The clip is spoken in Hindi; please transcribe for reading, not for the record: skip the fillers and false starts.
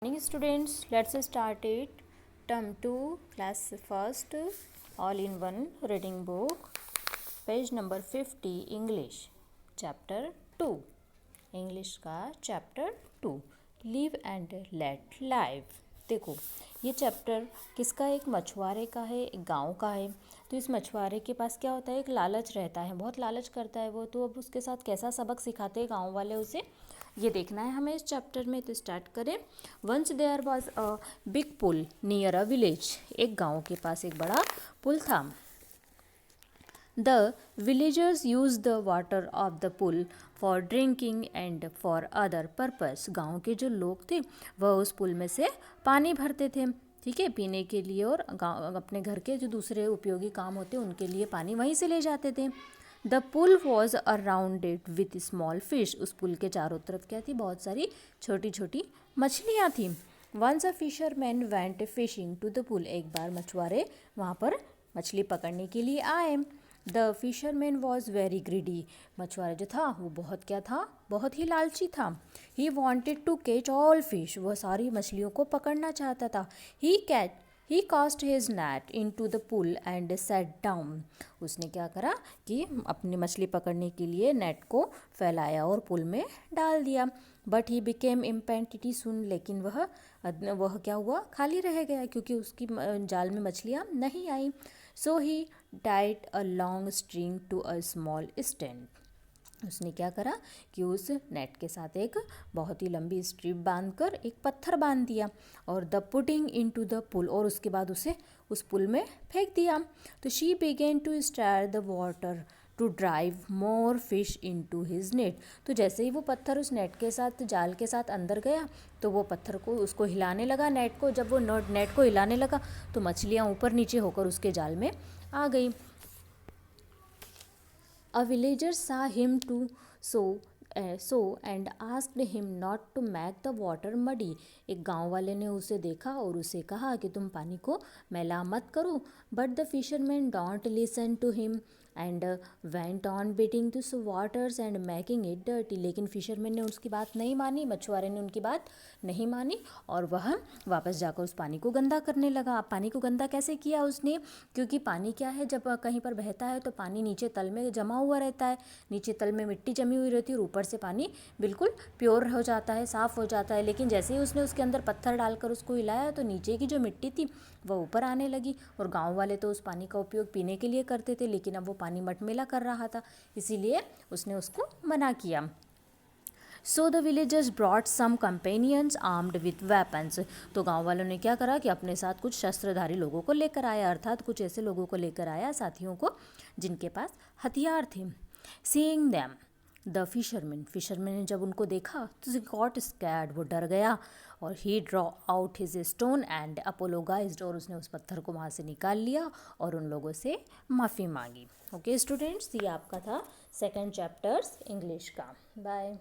Morning students, let's start it. Term 2, class first, all in one reading book, page number 50, English, chapter 2. English का chapter 2, live and let live. देखो ये चैप्टर किसका है, एक मछुआरे का है, एक गांव का है। तो इस मछुआरे के पास क्या होता है, एक लालच रहता है, बहुत लालच करता है वो। तो अब उसके साथ कैसा सबक सिखाते हैं गांव वाले उसे, ये देखना है हमें इस चैप्टर में। तो स्टार्ट करें। Once there was a big pool near a village. एक गांव के पास एक बड़ा पुल था। The villagers used the water of the pool for drinking and for other purpose. गांव के जो लोग थे वह उस पुल में से पानी भरते थे, ठीक है, पीने के लिए, और अपने घर के जो दूसरे उपयोगी काम होते उनके लिए पानी वहीं से ले जाते थे। The pool was surrounded with small fish. उस पुल के चारों तरफ क्या थी, बहुत सारी छोटी छोटी मछलियाँ थी। Once a fisherman went fishing to the pool. एक बार मछुआरे वहाँ पर मछली पकड़ने के लिए आए। The fisherman was very greedy. मछुआरा जो था वो बहुत क्या था, बहुत ही लालची था। He wanted to catch all fish. वह सारी मछलियों को पकड़ना चाहता था। He cast his net in to the pool and set down. उसने क्या करा कि अपनी मछली पकड़ने के लिए नेट को फैलाया और पुल में डाल दिया। बट ही बिकेम इम्पेंटिटी सुन। लेकिन वह क्या हुआ, खाली रह गया, क्योंकि उसकी जाल में मछलियाँ नहीं आई। So he tied a long string to a small stand. उसने क्या करा कि उस नेट के साथ एक बहुत ही लंबी स्ट्रिप बांधकर एक पत्थर बांध दिया, और the putting in to the pool, और उसके बाद उसे उस पुल में फेंक दिया। तो she began to stir the water to drive more fish into his net. तो जैसे ही वो पत्थर उस नेट के साथ, जाल के साथ अंदर गया, तो वो पत्थर को उसको हिलाने लगा, नेट को। जब वो नेट को हिलाने लगा तो मछलियाँ ऊपर नीचे होकर उसके जाल में आ गई। A villager saw him so and asked him not to make the water muddy. एक गांव वाले ने उसे देखा और उसे कहा कि तुम पानी को मैला मत करो। But the fisherman don't listen to him and went on beating the waters and making it dirty. लेकिन फिशरमैन ने उसकी बात नहीं मानी, मछुआरे ने उनकी बात नहीं मानी, और वह वापस जाकर उस पानी को गंदा करने लगा। पानी को गंदा कैसे किया उसने, क्योंकि पानी क्या है, जब कहीं पर बहता है तो पानी नीचे तल में जमा हुआ रहता है, नीचे तल में मिट्टी जमी हुई रहती है, और ऊपर से पानी बिल्कुल प्योर हो जाता है, साफ़ हो जाता है। लेकिन जैसे ही उसने उसके अंदर पत्थर डालकर उसको हिलाया तो नीचे की जो मिट्टी थी वह ऊपर आने लगी। और गांव वाले तो उस पानी का उपयोग पीने के लिए करते थे, लेकिन अब वो पानी मटमेला कर रहा था, इसीलिए उसने उसको मना किया। So the villagers brought some companions armed with weapons. तो गांव वालों ने क्या करा कि अपने साथ कुछ शस्त्रधारी लोगों को लेकर आया, अर्थात कुछ ऐसे लोगों को लेकर आया, साथियों को, जिनके पास हथियार थे। सीइंग दैम द फिशरमैन ने जब उनको देखा तो गॉट स्कैर्ड, वो डर गया, और he draw out his stone and apologised, और उसने उस पत्थर को वहाँ से निकाल लिया और उन लोगों से माफ़ी मांगी। ओके स्टूडेंट्स, ये आपका था सेकंड चैप्टर्स इंग्लिश का। बाय।